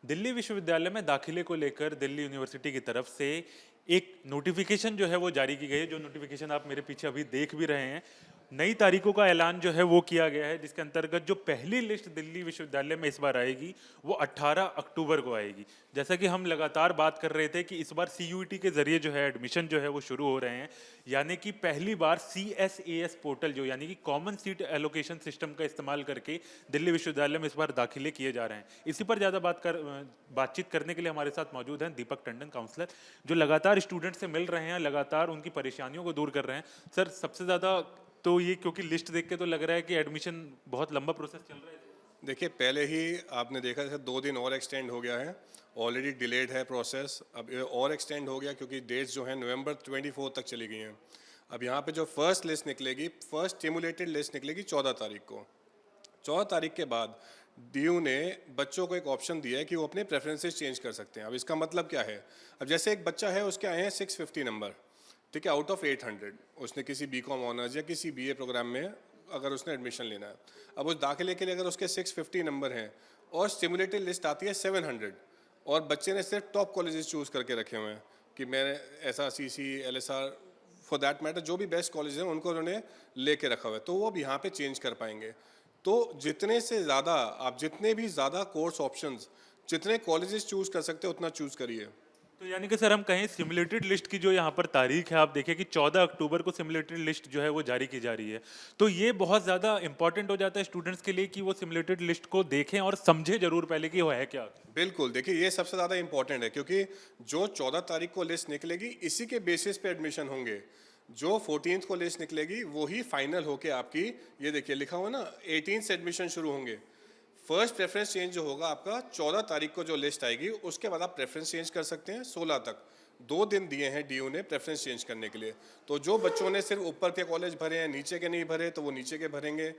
दिल्ली विश्वविद्यालय में दाखिले को लेकर दिल्ली यूनिवर्सिटी की तरफ से एक नोटिफिकेशन जो है वो जारी की गई है। जो नोटिफिकेशन आप मेरे पीछे अभी देख भी रहे हैं, नई तारीखों का ऐलान जो है वो किया गया है, जिसके अंतर्गत जो पहली लिस्ट दिल्ली विश्वविद्यालय में इस बार आएगी वो 18 अक्टूबर को आएगी। जैसा कि हम लगातार बात कर रहे थे कि इस बार सीयूईटी के जरिए जो है एडमिशन जो है वो शुरू हो रहे हैं, यानी कि पहली बार CSAS पोर्टल जो यानी कि कॉमन सीट एलोकेशन सिस्टम का इस्तेमाल करके दिल्ली विश्वविद्यालय में इस बार दाखिले किए जा रहे हैं। इसी पर ज़्यादा बातचीत करने के लिए हमारे साथ मौजूद हैं दीपक टंडन, काउंसलर, जो लगातार स्टूडेंट से मिल रहे हैं, लगातार उनकी परेशानियों को दूर कर रहे हैं। सर, सबसे ज़्यादा तो ये, क्योंकि लिस्ट देख के तो लग रहा है कि एडमिशन बहुत लंबा प्रोसेस चल रहा है। देखिए, पहले ही आपने देखा जैसे 2 दिन और एक्सटेंड हो गया है। ऑलरेडी डिलेड है प्रोसेस, अब ये और एक्सटेंड हो गया क्योंकि डेट्स जो हैं नवंबर 24 तक चली गई हैं। अब यहाँ पे जो फर्स्ट लिस्ट निकलेगी, फर्स्ट स्टिमुलेटेड लिस्ट निकलेगी 14 तारीख को। 14 तारीख के बाद डीयू ने बच्चों को एक ऑप्शन दिया है कि वो अपने प्रेफरेंसेस चेंज कर सकते हैं। अब इसका मतलब क्या है? अब जैसे एक बच्चा है, उसके आए हैं 650 नंबर, ठीक है, आउट ऑफ 800। उसने किसी बीकॉम ऑनर्स या किसी बीए प्रोग्राम में अगर उसने एडमिशन लेना है, अब उस दाखिले के लिए अगर उसके 650 नंबर हैं और स्टिमुलेटेड लिस्ट आती है 700, और बच्चे ने सिर्फ टॉप कॉलेजेस चूज़ करके रखे हुए हैं कि मैंने ऐसा CC LSR for that matter जो भी बेस्ट कॉलेज हैं उनको उन्होंने लेके रखा हुआ है, तो वो अब यहाँ पे चेंज कर पाएंगे। तो जितने से ज़्यादा आप जितने भी ज़्यादा कोर्स ऑप्शंस, जितने कॉलेजेस चूज़ कर सकते हैं उतना चूज़ करिए। तो यानी कि सर, हम कहें सिमुलेटेड लिस्ट की जो यहाँ पर तारीख है, आप देखिए कि 14 अक्टूबर को सिमुलेटेड लिस्ट जो है वो जारी की जा रही है। तो ये बहुत ज़्यादा इंपॉर्टेंट हो जाता है स्टूडेंट्स के लिए कि वो सिमुलेटेड लिस्ट को देखें और समझें जरूर पहले कि वो है क्या। बिल्कुल, देखिए ये सबसे ज़्यादा इंपॉर्टेंट है क्योंकि जो 14 तारीख को लिस्ट निकलेगी इसी के बेसिस पे एडमिशन होंगे। जो 14th को लिस्ट निकलेगी वही फाइनल होके आपकी, ये देखिए लिखा हुआ ना, 18 से एडमिशन शुरू होंगे। फर्स्ट प्रेफरेंस चेंज जो होगा आपका 14 तारीख को जो लिस्ट आएगी उसके बाद आप प्रेफरेंस चेंज कर सकते हैं 16 तक। 2 दिन दिए हैं डीयू ने प्रेफरेंस चेंज करने के लिए। तो जो बच्चों ने सिर्फ ऊपर के कॉलेज भरे हैं, नीचे के नहीं भरे, तो वो नीचे के भरेंगे।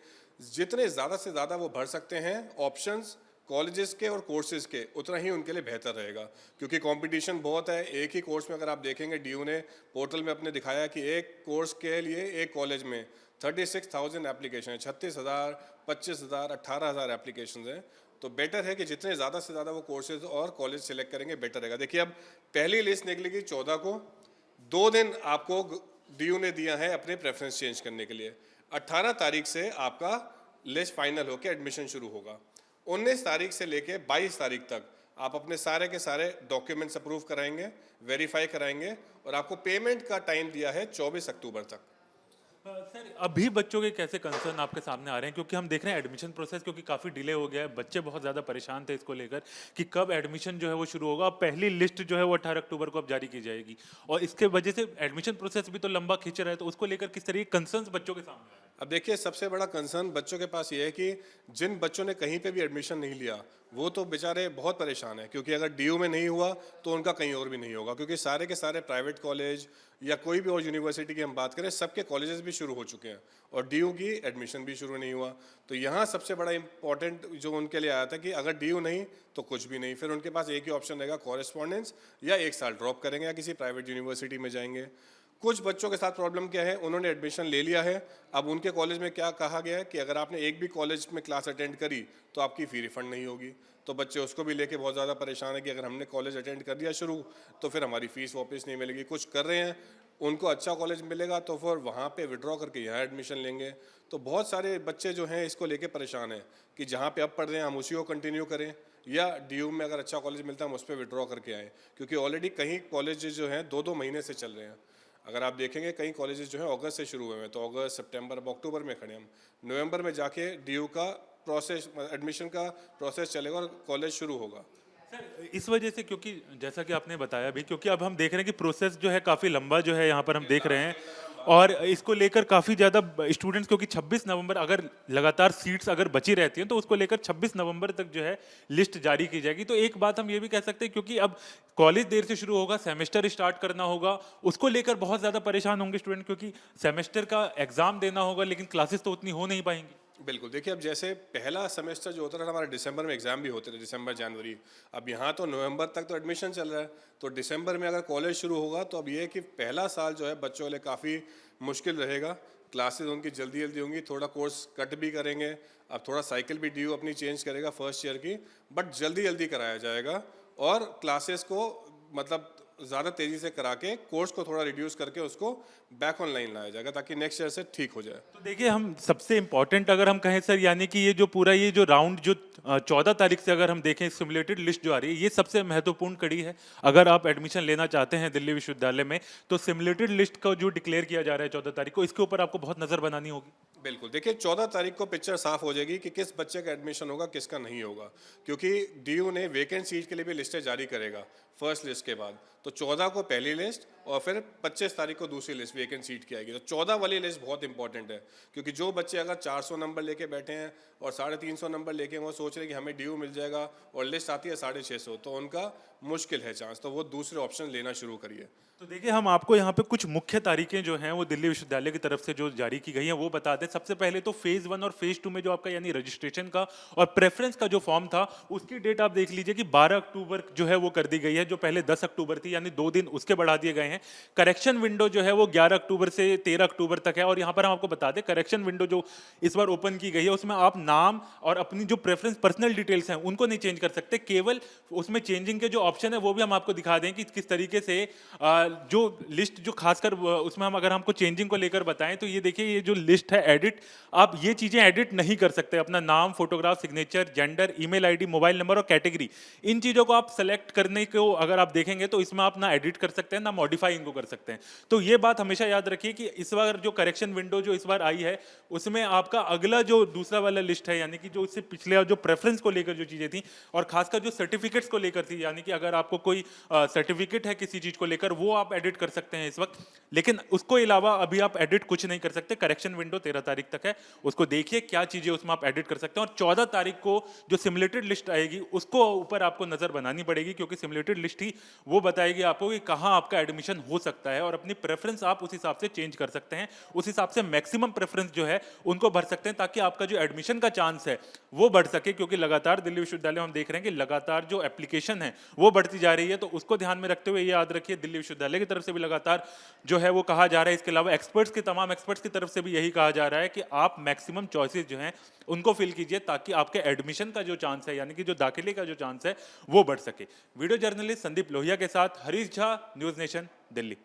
जितने ज़्यादा से ज़्यादा वो भर सकते हैं ऑप्शंस कॉलेजेस के और कोर्सेज के, उतना ही उनके लिए बेहतर रहेगा क्योंकि कंपटीशन बहुत है। एक ही कोर्स में अगर आप देखेंगे, डीयू ने पोर्टल में अपने दिखाया कि एक कोर्स के लिए एक कॉलेज में 36,000 एप्लीकेशन है, 36,000, 25,000, 18,000 एप्लीकेशन हैं। तो बेटर है कि जितने ज़्यादा से ज़्यादा वो कोर्सेज और कॉलेज सेलेक्ट करेंगे बेटर रहेगा। देखिए, अब पहली लिस्ट निकलेगी 14 को, 2 दिन आपको डीयू ने दिया है अपने प्रेफरेंस चेंज करने के लिए। 18 तारीख से आपका लिस्ट फाइनल होकर एडमिशन शुरू होगा। 19 तारीख से लेके 22 तारीख तक आप अपने सारे के सारे डॉक्यूमेंट्स अप्रूव कराएंगे, वेरीफाई कराएंगे, और आपको पेमेंट का टाइम दिया है 24 अक्टूबर तक। सर, अभी बच्चों के कैसे कंसर्न आपके सामने आ रहे हैं, क्योंकि हम देख रहे हैं एडमिशन प्रोसेस क्योंकि काफ़ी डिले हो गया है, बच्चे बहुत ज़्यादा परेशान थे इसको लेकर कि कब एडमिशन जो है वो शुरू होगा। अब पहली लिस्ट जो है वो 18 अक्टूबर को अब जारी की जाएगी और इसके वजह से एडमिशन प्रोसेस भी तो लंबा खींच रहा है, तो उसको लेकर किस तरह के कंसर्न्स बच्चों के सामने आ रहे हैं? अब देखिए, सबसे बड़ा कंसर्न बच्चों के पास ये है कि जिन बच्चों ने कहीं पे भी एडमिशन नहीं लिया वो तो बेचारे बहुत परेशान हैं, क्योंकि अगर डीयू में नहीं हुआ तो उनका कहीं और भी नहीं होगा, क्योंकि सारे के सारे प्राइवेट कॉलेज या कोई भी और यूनिवर्सिटी की हम बात करें, सबके कॉलेजेस भी शुरू हो चुके हैं और डीयू की एडमिशन भी शुरू नहीं हुआ। तो यहाँ सबसे बड़ा इंपॉर्टेंट जो उनके लिए आया था कि अगर डीयू नहीं तो कुछ भी नहीं, फिर उनके पास एक ही ऑप्शन रहेगा, कॉरेस्पॉन्डेंस, या 1 साल ड्रॉप करेंगे या किसी प्राइवेट यूनिवर्सिटी में जाएंगे। कुछ बच्चों के साथ प्रॉब्लम क्या है, उन्होंने एडमिशन ले लिया है, अब उनके कॉलेज में क्या कहा गया है कि अगर आपने एक भी कॉलेज में क्लास अटेंड करी तो आपकी फ़ी रिफंड नहीं होगी। तो बच्चे उसको भी लेके बहुत ज़्यादा परेशान है कि अगर हमने कॉलेज अटेंड कर दिया शुरू तो फिर हमारी फ़ीस वापस नहीं मिलेगी। कुछ कर रहे हैं, उनको अच्छा कॉलेज मिलेगा तो फिर वहाँ पे विड्रॉ करके यहाँ एडमिशन लेंगे। तो बहुत सारे बच्चे जो हैं इसको लेके परेशान हैं कि जहाँ पे अब पढ़ रहे हैं हम उसी को कंटिन्यू करें, या डीयू में अगर अच्छा कॉलेज मिलता है हम उस पर विड्रॉ करके आएँ, क्योंकि ऑलरेडी कहीं कॉलेज जो हैं 2-2 महीने से चल रहे हैं। अगर आप देखेंगे कई कॉलेजेस जो हैं अगस्त से शुरू हुए हैं, तो अगस्त, सितंबर, अब अक्टूबर में खड़े हम, नवंबर में जाके डीयू का प्रोसेस, एडमिशन का प्रोसेस चलेगा और कॉलेज शुरू होगा। सर, इस वजह से, क्योंकि जैसा कि आपने बताया भी, क्योंकि अब हम देख रहे हैं कि प्रोसेस जो है काफ़ी लंबा जो है यहाँ पर हम देख रहे हैं और इसको लेकर काफ़ी ज़्यादा स्टूडेंट्स, क्योंकि 26 नवंबर अगर लगातार सीट्स अगर बची रहती हैं तो उसको लेकर 26 नवंबर तक जो है लिस्ट जारी की जाएगी। तो एक बात हम ये भी कह सकते हैं, क्योंकि अब कॉलेज देर से शुरू होगा, सेमेस्टर स्टार्ट करना होगा, उसको लेकर बहुत ज़्यादा परेशान होंगे स्टूडेंट, क्योंकि सेमेस्टर का एग्ज़ाम देना होगा लेकिन क्लासेस तो उतनी हो नहीं पाएंगी। बिल्कुल, देखिए, अब जैसे पहला सेमेस्टर जो होता था हमारा दिसंबर में एग्जाम भी होते थे, दिसंबर जनवरी, अब यहाँ तो नवंबर तक तो एडमिशन चल रहा है, तो दिसंबर में अगर कॉलेज शुरू होगा तो अब ये है कि पहला साल जो है बच्चों के लिए काफ़ी मुश्किल रहेगा। क्लासेस उनकी जल्दी जल्दी होंगी, थोड़ा कोर्स कट भी करेंगे। अब थोड़ा साइकिल भी ड्यू अपनी चेंज करेगा फर्स्ट ईयर की, बट जल्दी जल्दी कराया जाएगा। और क्लासेस को मतलब ज़्यादा तेज़ी से करा के कोर्स को थोड़ा रिड्यूस करके उसको बैक ऑनलाइन लाया जाएगा, ताकि नेक्स्ट ईयर से ठीक हो जाए। तो देखिए हम सबसे इम्पोर्टेंट अगर हम कहें सर, यानी कि ये जो पूरा ये जो राउंड जो 14 तारीख से अगर हम देखें सिमुलेटेड लिस्ट जो आ रही है, ये सबसे महत्वपूर्ण कड़ी है। अगर आप एडमिशन लेना चाहते हैं दिल्ली विश्वविद्यालय में, तो सिमुलेटेड लिस्ट का जो डिक्लेयर किया जा रहा है 14 तारीख को, इसके ऊपर आपको बहुत नजर बनानी होगी। बिल्कुल, देखिए 14 तारीख को पिक्चर साफ हो जाएगी कि किस बच्चे का एडमिशन होगा, किसका नहीं होगा, क्योंकि डीयू ने वैकेंट सीट के लिए भी लिस्टें जारी करेगा फर्स्ट लिस्ट के बाद। तो 14 को पहली लिस्ट और फिर 25 तारीख को दूसरी लिस्ट वैकेंट सीट की आएगी। तो 14 वाली लिस्ट बहुत इंपॉर्टेंट है, क्योंकि जो बच्चे अगर 400 नंबर लेके बैठे हैं और 350 नंबर लेके वो सोच रहे हैं कि हमें डीयू मिल जाएगा और लिस्ट आती है 650, तो उनका मुश्किल है चांस, तो वो दूसरे ऑप्शन लेना शुरू करिए। तो देखिए हम आपको यहाँ पे कुछ मुख्य तारीखें जो हैं वो दिल्ली विश्वविद्यालय की तरफ से जो जारी की गई हैं वो बता दें। सबसे पहले तो फेज 1 और फेज 2 में जो आपका यानी रजिस्ट्रेशन का और प्रेफरेंस का जो फॉर्म था, उसकी डेट आप देख लीजिए कि 12 अक्टूबर जो है वो कर दी गई है, जो पहले 10 अक्टूबर थी, यानी 2 दिन उसके बढ़ा दिए गए हैं। करेक्शन विंडो जो है वो 11 अक्टूबर से 13 अक्टूबर तक है। और यहाँ पर हम आपको बता दें, करेक्शन विंडो जो इस बार ओपन की गई है उसमें आप नाम और अपनी जो प्रेफरेंस पर्सनल डिटेल्स हैं उनको नहीं चेंज कर सकते। केवल उसमें चेंजिंग के जो ऑप्शन है वो भी हम आपको दिखा दें कि किस तरीके से जो लिस्ट जो खासकर उसमें हम अगर हमको चेंजिंग को लेकर बताएं, तो ये देखिए ये जो लिस्ट है एडिट, आप ये चीजें एडिट नहीं कर सकते। अपना नाम, photograph, signature, gender, email ID, mobile number और कैटेगरी, इन चीजों को आप सेलेक्ट करने को अगर आप देखेंगे तो इसमें आप ना एडिट कर सकते हैं ना मॉडिफाई इनको कर सकते हैं। तो ये बात हमेशा याद रखिए कि इस बार जो करेक्शन विंडो जो इस बार आई है उसमें आपका अगला जो दूसरा वाला लिस्ट है, यानी कि जो इससे पिछले जो प्रेफरेंस को लेकर जो चीजें थी और खासकर जो सर्टिफिकेट्स को लेकर थी, यानी कि अगर आपको कोई सर्टिफिकेट है किसी चीज को लेकर वो आप एडिट कर सकते हैं इस वक्त, लेकिन उसको अलावा अभी आप एडिट कुछ नहीं कर सकते। करेक्शन विंडो 13 तारीख तक है, उसको देखिए क्या चीजें उसमें आप एडिट कर सकते हैं। और 14 तारीख को जो सिमुलेटेड लिस्ट आएगी उसको ऊपर आपको नजर बनानी पड़ेगी, क्योंकि सिमुलेटेड लिस्ट ही वो बताएगी आपको कि कहां आपका एडमिशन हो सकता है और अपनी प्रेफरेंस आप उस हिसाब से चेंज कर सकते हैं। उस हिसाब से मैक्सिमम प्रेफरेंस जो है उनको भर सकते हैं, ताकि आपका जो एडमिशन का चांस है वो बढ़ सके। क्योंकि लगातार दिल्ली विश्वविद्यालय में हम देख रहे हैं कि लगातार जो एप्लीकेशन है वो बढ़ती जा रही है, तो उसको ध्यान में रखते हुए ये याद रखिए दिल्ली विश्वविद्यालय की तरफ से भी लगातार जो है वो कहा जा रहा है। इसके अलावा एक्सपर्ट्स के तमाम एक्सपर्ट्स की तरफ से भी यही कहा जा रहा है कि आप मैक्सिमम चॉइसेस जो हैं उनको फिल कीजिए, ताकि आपके एडमिशन का जो चांस है, यानी कि जो दाखिले का जो चांस है वो बढ़ सके। वीडियो जर्नलिस्ट संदीप लोहिया के साथ हरीश झा, न्यूज़ नेशन, दिल्ली।